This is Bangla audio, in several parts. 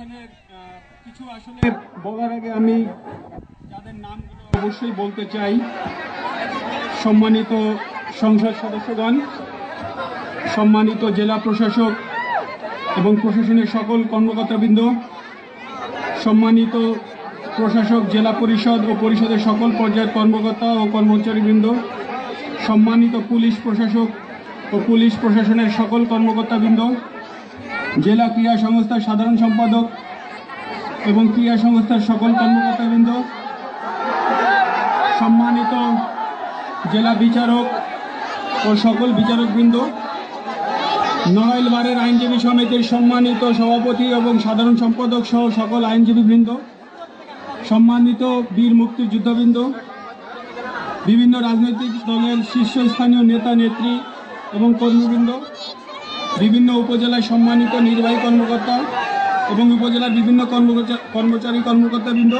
এখানে কিছু আসলে বলার আগে আমি যাদের নামগুলো অবশ্যই বলতে চাই। সম্মানিত সংসদ সদস্যগণ, সম্মানিত জেলা প্রশাসক এবং প্রশাসনের সকল কর্মকর্তাবৃন্দ, সম্মানিত প্রশাসক, জেলা পরিষদ ও পরিষদের সকল পর্যায়ের কর্মকর্তা ও কর্মচারীবৃন্দ, সম্মানিত পুলিশ প্রশাসক ও পুলিশ প্রশাসনের সকল কর্মকর্তাবৃন্দ, জেলা ক্রীড়া সংস্থার সাধারণ সম্পাদক এবং ক্রীড়া সংস্থার সকল কর্মকর্তাবৃন্দ, সম্মানিত জেলা বিচারক ও সকল বিচারকবৃন্দ, নড়াইল বারের আইনজীবী সমিতির সম্মানিত সভাপতি এবং সাধারণ সম্পাদক সহ সকল আইনজীবীবৃন্দ, সম্মানিত বীর মুক্তিযুদ্ধবৃন্দ, বিভিন্ন রাজনৈতিক দলের শীর্ষস্থানীয় নেতা নেত্রী এবং কর্মীবৃন্দ, বিভিন্ন উপজেলায় সম্মানিত নির্বাহী কর্মকর্তা এবং উপজেলার বিভিন্ন কর্মকর্তাবৃন্দ,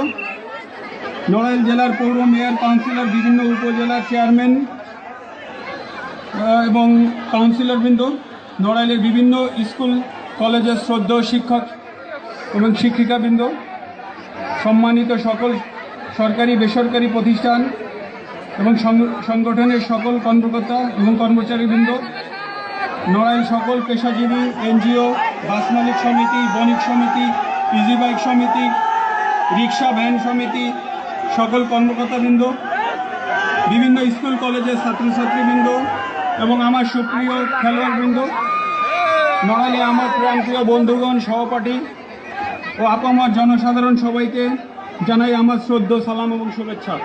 নড়াইল জেলার পৌর মেয়র, কাউন্সিলর, বিভিন্ন উপজেলার চেয়ারম্যান এবং কাউন্সিলরবৃন্দ, নড়াইলের বিভিন্ন স্কুল কলেজের শ্রদ্ধেয় শিক্ষক এবং শিক্ষিকাবৃন্দ, সম্মানিত সকল সরকারি বেসরকারি প্রতিষ্ঠান এবং সংগঠনের সকল কর্মকর্তা এবং কর্মচারীবৃন্দ, নড়াইল সকল পেশাজীবী এনজিও, বাস মালিক সমিতি, বণিক সমিতি, ইজি বাইক সমিতি, রিক্সা ভ্যান সমিতি, সকল কর্মকর্তাবৃন্দ, বিভিন্ন স্কুল কলেজের ছাত্রছাত্রীবৃন্দ এবং আমার সুপ্রিয় খেলোয়াড়বৃন্দ, নড়াইলে আমার প্রাণপ্রিয় বন্ধুগণ, সহপাঠী ও আপামর জনসাধারণ, সবাইকে জানাই আমার শ্রদ্ধা, সালাম এবং শুভেচ্ছা।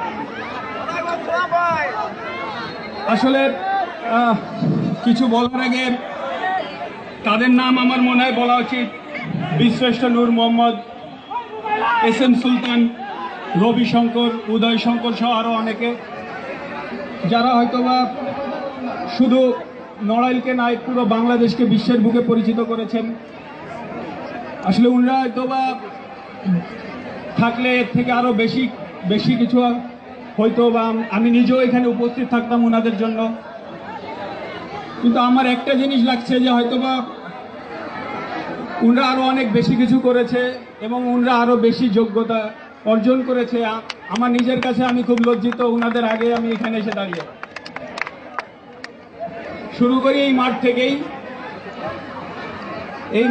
আসলে কিছু বলার আগে তাদের নাম আমার মনে হয় বলা উচিত। বীরশ্রেষ্ঠ নূর মোহাম্মদ, এস এম সুলতান, রবি শঙ্কর, উদয় শঙ্কর সহ আরও অনেকে, যারা হয়তোবা শুধু নড়াইলকে নয় পুরো বাংলাদেশকে বিশ্বের বুকে পরিচিত করেছেন। আসলে উনারা হয়তোবা থাকলে এর থেকে আরও বেশি কিছু হয়তো বা আমি নিজেও এখানে উপস্থিত থাকতাম ওনাদের জন্য। কিন্তু আমার একটা জিনিস লাগছে যে হয়তোবা উনারা আরও অনেক বেশি কিছু করেছে এবং উনারা আরও বেশি যোগ্যতা অর্জন করেছে। আমার নিজের কাছে আমি খুব লজ্জিত ওনাদের আগে আমি এখানে এসে দাঁড়িয়ে। শুরু করি এই মাঠ থেকেই। এই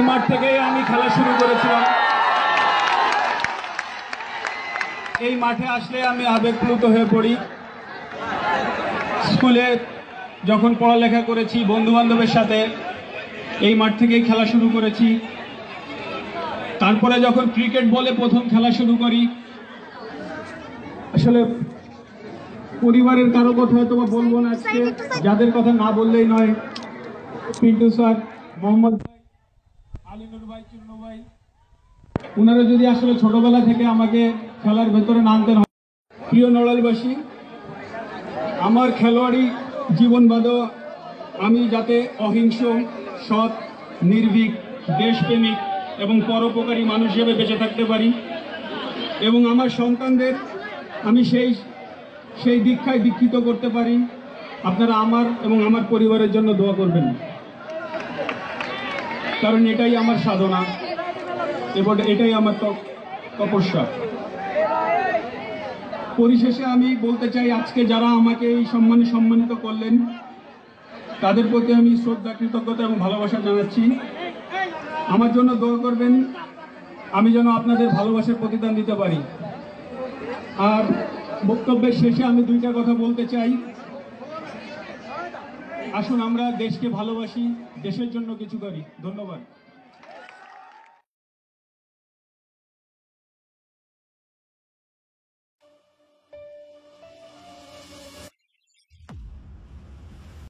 মাঠ থেকেই আমি খেলা শুরু করেছিলাম। এই মাঠে আসলে আমি আবেগপ্লুত হয়ে পড়ি। স্কুলে যখন পড়ালেখা করেছি বন্ধু বান্ধবের সাথে এই মাঠ থেকেই খেলা শুরু করেছি। তারপরে যখন ক্রিকেট বলে প্রথম খেলা শুরু করি, আসলে পরিবারের কারো কথা হয়তো বলবো না আজকে, যাদের কথা না বললেই নয়। পিন্টু স্যার, মোহাম্মদ ভাই, আলিনুর ভাই, চুন্নু ভাই, ওনারা যদি আসলে ছোটবেলা থেকে আমাকে খেলার ভেতরে নামতেন। প্রিয় নড়াইলবাসী, আমার খেলোয়াড়ি জীবন বাদেও আমি যাতে অহিংস, সৎ, নির্ভীক, দেশপ্রেমিক এবং পরোপকারী মানুষ হিসেবে বেঁচে থাকতে পারি এবং আমার সন্তানদের আমি সেই দীক্ষায় দীক্ষিত করতে পারি। আপনারা আমার এবং আমার পরিবারের জন্য দোয়া করবেন, কারণ এটাই আমার সাধনা এবং এটাই আমার তপস্যা। পরিশেষে আমি বলতে চাই, আজকে যারা আমাকে এই সম্মানিত করলেন তাদের প্রতি আমি শ্রদ্ধা, কৃতজ্ঞতা এবং ভালোবাসা জানাচ্ছি। আমার জন্য দোয়া করবেন, আমি যেন আপনাদের ভালোবাসার প্রতিদান দিতে পারি। আর বক্তব্যের শেষে আমি দুইটা কথা বলতে চাই। আসুন আমরা দেশকে ভালোবাসি, দেশের জন্য কিছু করি। ধন্যবাদ।